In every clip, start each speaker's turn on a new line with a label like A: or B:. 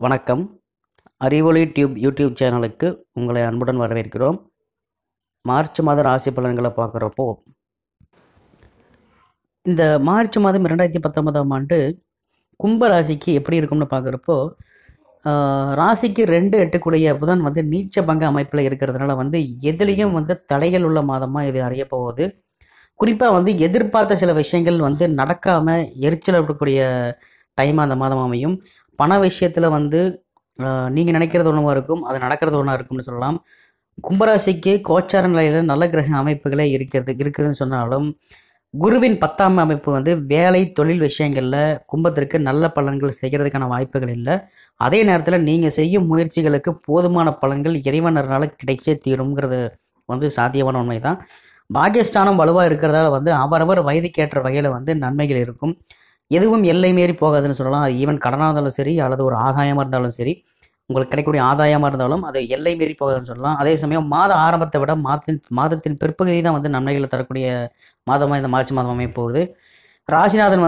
A: வணக்கம். அறிவொளி யூடியூப் சேனலுக்கு உங்களை அன்புடன் வரவேற்கிறோம். மார்ச் மாத ராசி பலன்களை பார்க்குறப்போ, இந்த மார்ச் மாதம் 2019ஆம் ஆண்டு கும்ப ராசிக்கு எப்படி இருக்கும்னு பார்க்குறப்போ, ராசிக்கு 2 எட்டுக்குடைய புதன் நீச்ச பங்க அமைப்பில் இருக்கிறதுனால எதுலேயும் தடைகள் உள்ள மாதமாக இது அறிய போகுது. குறிப்பாக எதிர்பார்த்த சில விஷயங்கள் நடக்காமல் எரிச்சல் விடக்கூடிய டைமாக அந்த மாதம் அமையும். பண விஷயத்தில் நீங்கள் நினைக்கிறது ஒன்றுவா இருக்கும், அது நடக்கிறது ஒன்றா இருக்கும்னு சொல்லலாம். கும்பராசிக்கு கோச்சார நிலையில் நல்ல கிரக அமைப்புகளே இருக்குதுன்னு சொன்னாலும், குருவின் 10ஆம் அமைப்பு வேலை தொழில் விஷயங்களில் கும்பத்திற்கு நல்ல பலன்கள் செய்கிறதுக்கான வாய்ப்புகள் இல்லை. அதே நேரத்தில் நீங்கள் செய்யும் முயற்சிகளுக்கு போதுமான பலன்கள் இறைவனரால் கிடைச்சே தீருங்கிறது சாத்தியமான உண்மை தான். பாக்கியஸ்தானம் வலுவாக இருக்கிறதால அவரவர் வயதுக்கேற்ற வகையில் நன்மைகள் இருக்கும். எதுவும் எல்லை மீறி போகாதுன்னு சொல்லலாம். அது ஈவன் கடனாக இருந்தாலும் சரி, அல்லது ஒரு ஆதாயமாக இருந்தாலும் சரி, உங்களுக்கு கிடைக்கக்கூடிய ஆதாயமாக இருந்தாலும் அது எல்லை மீறி போகாதுன்னு சொல்லலாம். அதே சமயம் மாத ஆரம்பத்தை விட மாதத்தின் பிற்பகுதி தான் நன்மைகளை தரக்கூடிய மாதமாக இந்த மார்ச் மாதம் அமைய போகுது. ராசிநாதன்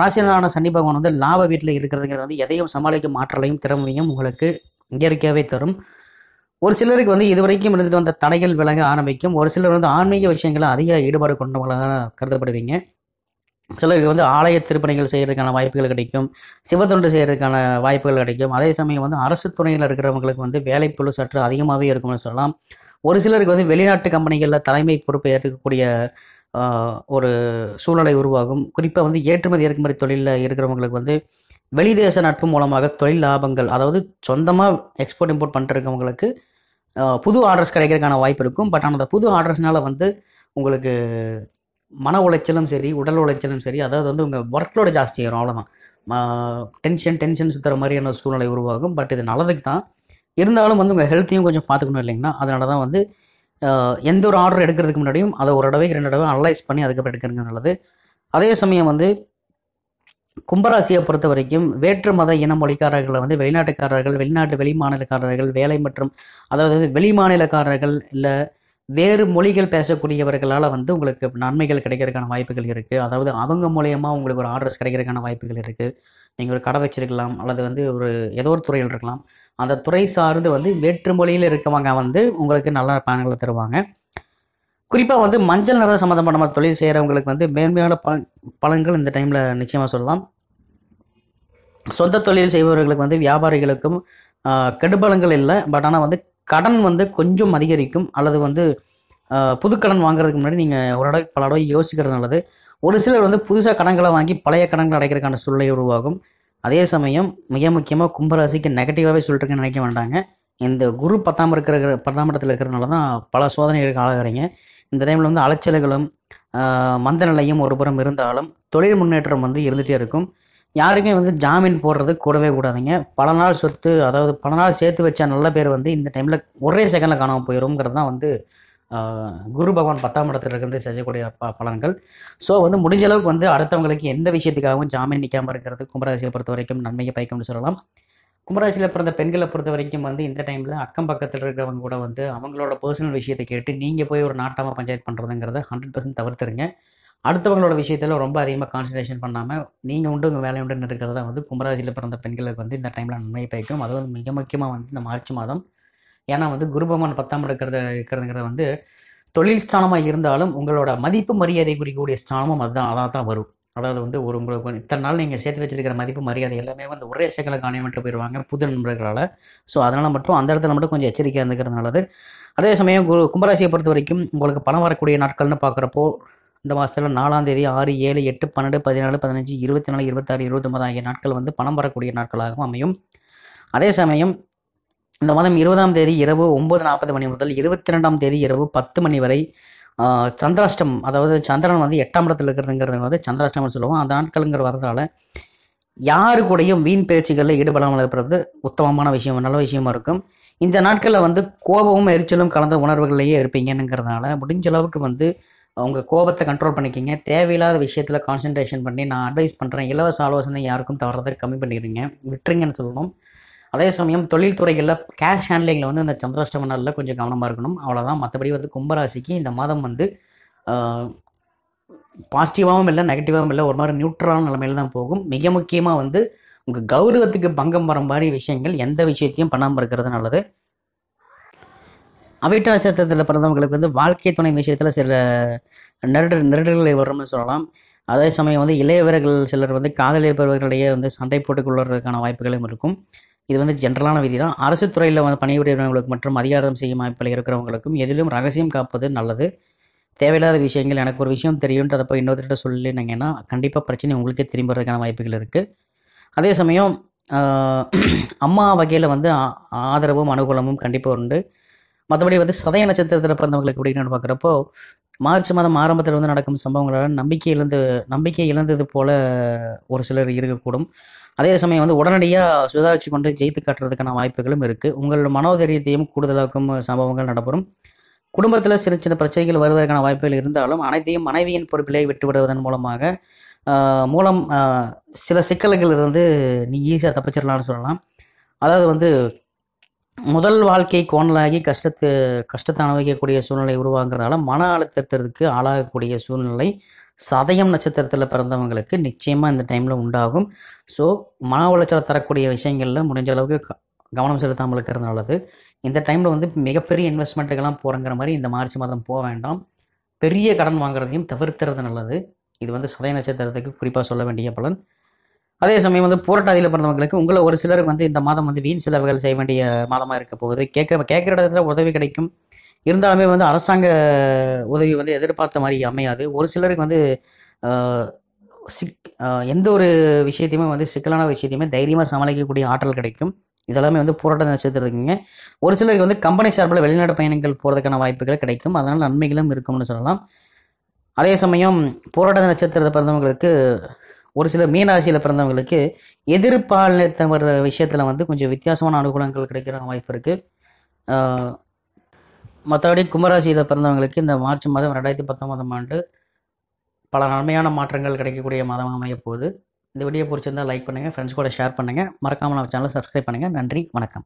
A: ராசிநாதனான சனி பகவான் லாப வீட்டில் இருக்கிறதுங்கிறது எதையும் சமாளிக்கும் ஆற்றலையும் திறமையும் உங்களுக்கு இயற்கையாகவே தரும். ஒரு சிலருக்கு இதுவரைக்கும் இருந்துட்டு வந்த தடைகள் விலக ஆரம்பிக்கும். ஒரு சிலர் ஆன்மீக விஷயங்களை அதிக ஈடுபாடு கொண்டவங்களாக கருதப்படுவீங்க. சிலருக்கு ஆலய திருப்பணிகள் செய்கிறதுக்கான வாய்ப்புகள் கிடைக்கும், சிவத்தொண்டு செய்கிறதுக்கான வாய்ப்புகள் கிடைக்கும். அதே சமயம் அரசு துறையில் இருக்கிறவங்களுக்கு வேலைப்பளு சற்று அதிகமாகவே இருக்கும்னு சொல்லலாம். ஒரு சிலருக்கு வெளிநாட்டு கம்பெனிகளில் தலைமை பொறுப்பை ஏற்றுக்கக்கூடிய ஒரு சூழ்நிலை உருவாகும். குறிப்பாக ஏற்றுமதி இறக்குமதி தொழிலில் இருக்கிறவங்களுக்கு வெளிதேச நட்பு மூலமாக தொழில் லாபங்கள், அதாவது சொந்தமாக எக்ஸ்போர்ட் இம்போர்ட் பண்ணிருக்கவங்களுக்கு புது ஆர்டர்ஸ் கிடைக்கிறதுக்கான வாய்ப்பு இருக்கும். பட் அந்த புது ஆர்டர்ஸ்னால உங்களுக்கு மன உளைச்சலும் சரி, உடல் உளைச்சலும் சரி, அதாவது உங்கள் ஒர்க்லோடு ஜாஸ்தி ஆயிரும். அவ்வளோதான். டென்ஷன் சுற்றுற மாதிரியான சூழ்நிலை உருவாகும். பட் இது நல்லதுக்கு தான். இருந்தாலும் உங்கள் ஹெல்த்தையும் கொஞ்சம் பார்த்துக்கணும் இல்லைங்களா? அதனால தான் எந்த ஒரு ஆர்டர் எடுக்கிறதுக்கு முன்னாடியும் அதை ஒரு தடவை 2 தடவை அனலைஸ் பண்ணி அதுக்கப்புறம் எடுக்கிறது நல்லது. அதே சமயம் கும்பராசியை பொறுத்த வரைக்கும் வேற்று மத இன மொழிக்காரர்களை வெளிநாட்டுக்காரர்கள், வெளிமாநிலக்காரர்கள், வேலை மற்றும் அதாவது வெளிமாநிலக்காரர்கள் இல்லை வேறு மொழிகள் பேசக்கூடியவர்களால் உங்களுக்கு நன்மைகள் கிடைக்கிறதுக்கான வாய்ப்புகள் இருக்குது. அதாவது அவங்க மூலயமா உங்களுக்கு ஒரு ஆர்டர்ஸ் கிடைக்கிறதுக்கான வாய்ப்புகள் இருக்குது. நீங்கள் ஒரு கடை வச்சிருக்கலாம், அல்லது ஒரு ஏதோ ஒரு துறையில் இருக்கலாம். அந்த துறை சார்ந்து வேற்று மொழியில் இருக்கவங்க உங்களுக்கு நல்ல பலன்களை தருவாங்க. குறிப்பாக மஞ்சள் நிற சம்மந்தப்பட்ட தொழில் செய்கிறவங்களுக்கு மேன்மையான பலன்கள் இந்த டைமில் நிச்சயமாக சொல்லலாம். சொந்த தொழில் செய்பவர்களுக்கு வியாபாரிகளுக்கும் கெடுபலங்கள் இல்லை. பட் ஆனால் கடன் கொஞ்சம் அதிகரிக்கும், அல்லது புதுக்கடன் வாங்குறதுக்கு முன்னாடி நீங்கள் ஒரு தடவை பல தடவை யோசிக்கிறது நல்லது. ஒரு சிலர் புதுசாக கடன்களை வாங்கி பழைய கடன்களை அடைக்கிறதுக்கான சூழ்நிலை உருவாகும். அதே சமயம் மிக முக்கியமாக கும்பராசிக்கு நெகட்டிவாகவே சொல்லிட்டுருக்குன்னு நினைக்க வேண்டாங்க. இந்த குரு 10ஆம் இடத்துல இருக்கிறதுனால தான் பல சோதனைகளுக்கு ஆளாகிறீங்க. இந்த டைமில் அலைச்சல்களும் மந்த நிலையும் ஒரு புறம் இருந்தாலும் தொழில் முன்னேற்றம் இருந்துகிட்டே இருக்கும். யாருக்கும் ஜாமீன் போடுறது கூடவே கூடாதுங்க. பல நாள் சொத்து, அதாவது பல நாள் சேர்த்து வச்ச நல்ல பேர் இந்த டைமில் ஒரே செகண்டில் காணாமல் போயிடும்ங்கிறது தான் குரு பகவான் 10ஆம் இடத்துல இருக்கிறது செய்யக்கூடிய பலன்கள். ஸோ முடிஞ்ச அளவுக்கு அடுத்தவங்களுக்கு எந்த விஷயத்துக்காகவும் ஜாமீன் நிற்காமல் இருக்கிறது கும்பராசியை பொறுத்த வரைக்கும் நன்மையை பயக்கும்னு சொல்லலாம். கும்பராசியில் பிறந்த பெண்களை பொறுத்த வரைக்கும் இந்த டைமில் அக்கம் பக்கத்தில் இருக்கிறவங்க கூட அவங்களோட பர்சனல் விஷயத்தை கேட்டு நீங்கள் போய் ஒரு நாட்டாமல் பஞ்சாயத்து பண்ணுறதுங்கிறத 100% தவிர்த்துருங்க. அடுத்தவங்களோட விஷயத்தில் ரொம்ப அதிகமாக கான்சன்ட்ரேஷன் பண்ணாமல் நீங்கள் உண்டு உங்கள் வேலை உண்டுன்னு இருக்கிறதா கும்பராசியில் பிறந்த பெண்களுக்கு இந்த டைமில் நன்மையை பயக்கும். அது மிக முக்கியமாக இந்த மார்ச் மாதம். ஏன்னா குரு பகவான் 10ஆம் இருக்கிறதுங்கிறது தொழில் ஸ்தானமாக இருந்தாலும் உங்களோட மதிப்பு மரியாதை குறிக்கக்கூடிய ஸ்தானமும் அதான் தான் வரும். அதாவது ஒரு உங்களுக்கு இத்தனை நாள் நீங்கள் சேர்த்து வச்சிருக்கிற மதிப்பு மரியாதை எல்லாமே ஒரே செகண்டில் காணாமட்டு போயிடுவாங்க புது நண்பர்களால். ஸோ அதனால் மட்டும் அந்த இடத்துல மட்டும் கொஞ்சம் எச்சரிக்கையாக இருந்துக்கிறது நல்லது. அதே சமயம் கும்பராசியை பொறுத்த வரைக்கும் உங்களுக்கு பணம் வரக்கூடிய நாட்கள்னு பார்க்குறப்போ, இந்த மாதத்தில் 4ஆம் தேதி, 6, 7, 8, 12, 14, 15, 24, 26, 29 ஆகிய நாட்கள் பணம் வரக்கூடிய நாட்களாகவும் அமையும். அதே சமயம் இந்த மாதம் 20ஆம் தேதி இரவு 9:40 மணி முதல் 22ஆம் தேதி இரவு 10 மணி வரை சந்திராஷ்டம், அதாவது சந்திரன் 8ஆம் இடத்துல இருக்கிறதுங்கிறது சந்திராஷ்டம்னு சொல்லுவோம். அந்த நாட்களுங்கிற வரதால யாரு கூடயும் வீண் பேச்சுகளில் ஈடுபடாமல் இருக்கிறது உத்தமமான விஷயம், நல்ல விஷயமா இருக்கும். இந்த நாட்களில் கோபமும் எரிச்சலும் கலந்த உணர்வுகளையே இருப்பீங்கங்கிறதுனால முடிஞ்ச அளவுக்கு உங்கள் கோபத்தை கண்ட்ரோல் பண்ணிக்கிங்க. தேவையில்லாத விஷயத்தில் கான்சன்ட்ரேஷன் பண்ணி நான் அட்வைஸ் பண்ணுறேன், இலவச ஆலோசனை யாருக்கும் தவறதை கம்மி பண்ணிடுங்க, விட்டுருங்கன்னு சொல்லணும். அதே சமயம் தொழில்துறைகளில் கேஷ் ஹேண்ட்லிங்கில் இந்த சந்திராஷ்டம நாளில் கொஞ்சம் கவனமாக இருக்கணும். அவ்வளோதான். மற்றபடி கும்பராசிக்கு இந்த மாதம் பாசிட்டிவாகவும் இல்லை, நெகட்டிவாகவும் இல்லை, ஒரு மாதிரி நியூட்ரலான நிலைமையில் தான் போகும். மிக முக்கியமாக உங்கள் கௌரவத்துக்கு பங்கம் வர மாதிரி விஷயங்கள் எந்த விஷயத்தையும் பண்ணாமல் இருக்கிறது நல்லது. அவிட்ட நட்சத்திரத்தில் பிறந்தவங்களுக்கு வந்து வாழ்க்கை துணை விஷயத்தில் சில நெருடல்களை வரும்னு சொல்லலாம். அதே சமயம் வந்து இளையவர்கள் சிலர் வந்து காதலிப்பவர்களிடையே வந்து சண்டை போட்டுக் கொள்வதற்கான வாய்ப்புகளும் இருக்கும். இது வந்து ஜென்ரலான விதி தான். அரசு துறையில் வந்து பணிபுரியவர்களுக்கு மற்றும் அதிகாரம் செய்யும் வாய்ப்பில் இருக்கிறவங்களுக்கும் எதிலும் ரகசியம் காப்பது நல்லது. தேவையில்லாத விஷயங்கள் எனக்கு ஒரு விஷயம் தெரியும்ட்டு அதை போய் இன்னொருத்தர்கிட்ட சொல்லினீங்கன்னா கண்டிப்பாக பிரச்சனை உங்களுக்கே திரும்புறதுக்கான வாய்ப்புகள் இருக்குது. அதே சமயம் அம்மா வகையில் வந்து ஆதரவும் அனுகூலமும் கண்டிப்பாக உண்டு. மற்றபடி வந்து சதய நட்சத்திரத்தில் பிறந்தவங்களுக்கு எப்படின்னு பார்க்குறப்போ மார்ச் மாதம் ஆரம்பத்தில் வந்து நடக்கும் சம்பவங்களால் நம்பிக்கை இழந்தது போல ஒரு சிலர் இருக்கக்கூடும். அதே சமயம் வந்து உடனடியாக சுதாரித்து கொண்டு ஜெயித்து காட்டுறதுக்கான வாய்ப்புகளும் இருக்குது. உங்களோட மனோதைரியத்தையும் கூடுதலாக்கும் சம்பவங்கள் நடைபெறும். குடும்பத்தில் சின்ன சின்ன பிரச்சனைகள் வருவதற்கான வாய்ப்புகள் இருந்தாலும் அனைத்தையும் மனைவியின் பொறுப்பிலே விட்டுவிடுவதன் மூலம் சில சிக்கல்கள் இருந்து நீ ஈஸியாக தப்பிச்சிடலாம்னு சொல்லலாம். அதாவது வந்து முதல் வாழ்க்கை கோணலாகி கஷ்டத்தை அனுபவிக்கக்கூடிய சூழ்நிலை உருவாங்கிறதால மன அழுத்தத்திற்கு ஆளாகக்கூடிய சூழ்நிலை சதயம் நட்சத்திரத்தில் பிறந்தவங்களுக்கு நிச்சயமாக இந்த டைமில் உண்டாகும். ஸோ மன உளைச்சலை தரக்கூடிய விஷயங்களில் முடிஞ்ச அளவுக்கு கவனம் செலுத்தாமல் இருக்கிறது நல்லது. இந்த டைமில் வந்து மிகப்பெரிய இன்வெஸ்ட்மெண்ட்டுக்கெல்லாம் போகிறங்கிற மாதிரி இந்த மார்ச் மாதம் போக வேண்டாம். பெரிய கடன் வாங்குறதையும் தவிர்க்கிறது நல்லது. இது வந்து சதய நட்சத்திரத்துக்கு குறிப்பாக சொல்ல வேண்டிய பலன். அதே சமயம் வந்து பூரட்டாதியில் பிறந்தவங்களுக்கு உங்களை ஒரு சிலருக்கு வந்து இந்த மாதம் வந்து வீண் செலவுகள் செய்ய வேண்டிய மாதமாக இருக்க போகுது. கேட்குற இடத்துல உதவி கிடைக்கும். இருந்தாலுமே வந்து அரசாங்க உதவி வந்து எதிர்பார்த்த மாதிரி அமையாது. ஒரு சிலருக்கு வந்து எந்த ஒரு விஷயத்தையுமே வந்து சிக்கலான விஷயத்தையுமே தைரியமாக சமாளிக்கக்கூடிய ஆற்றல் கிடைக்கும். இதெல்லாமே வந்து பூரட்டாதி நட்சத்திரத்துக்குங்க. ஒரு சிலருக்கு வந்து கம்பெனி சார்பில் வெளிநாட்டு பயணங்கள் போகிறதுக்கான வாய்ப்புகள் கிடைக்கும். அதனால் நன்மைகளும் இருக்கும்னு சொல்லலாம். அதே சமயம் பூரட்டாதி நட்சத்திரத்தை பிறந்தவங்களுக்கு ஒரு சில மீனராசியில் பிறந்தவங்களுக்கு எதிர்பாலினத்தவர் விஷயத்தில் வந்து கொஞ்சம் வித்தியாசமான அனுகூலங்கள் கிடைக்கிற வாய்ப்பு இருக்குது. மற்றபடி கும்பராசியில் பிறந்தவங்களுக்கு இந்த மார்ச் மாதம் 2019 ஆண்டு பல நன்மையான மாற்றங்கள் கிடைக்கக்கூடிய மாதமாக அமையப் போகுது. இந்த வீடியோ பிடிச்சிருந்தால் லைக் பண்ணுங்கள், ஃப்ரெண்ட்ஸ் கூட ஷேர் பண்ணுங்கள், மறக்காமல் நம்ம சேனலை சப்ஸ்கிரைப் பண்ணுங்கள். நன்றி, வணக்கம்.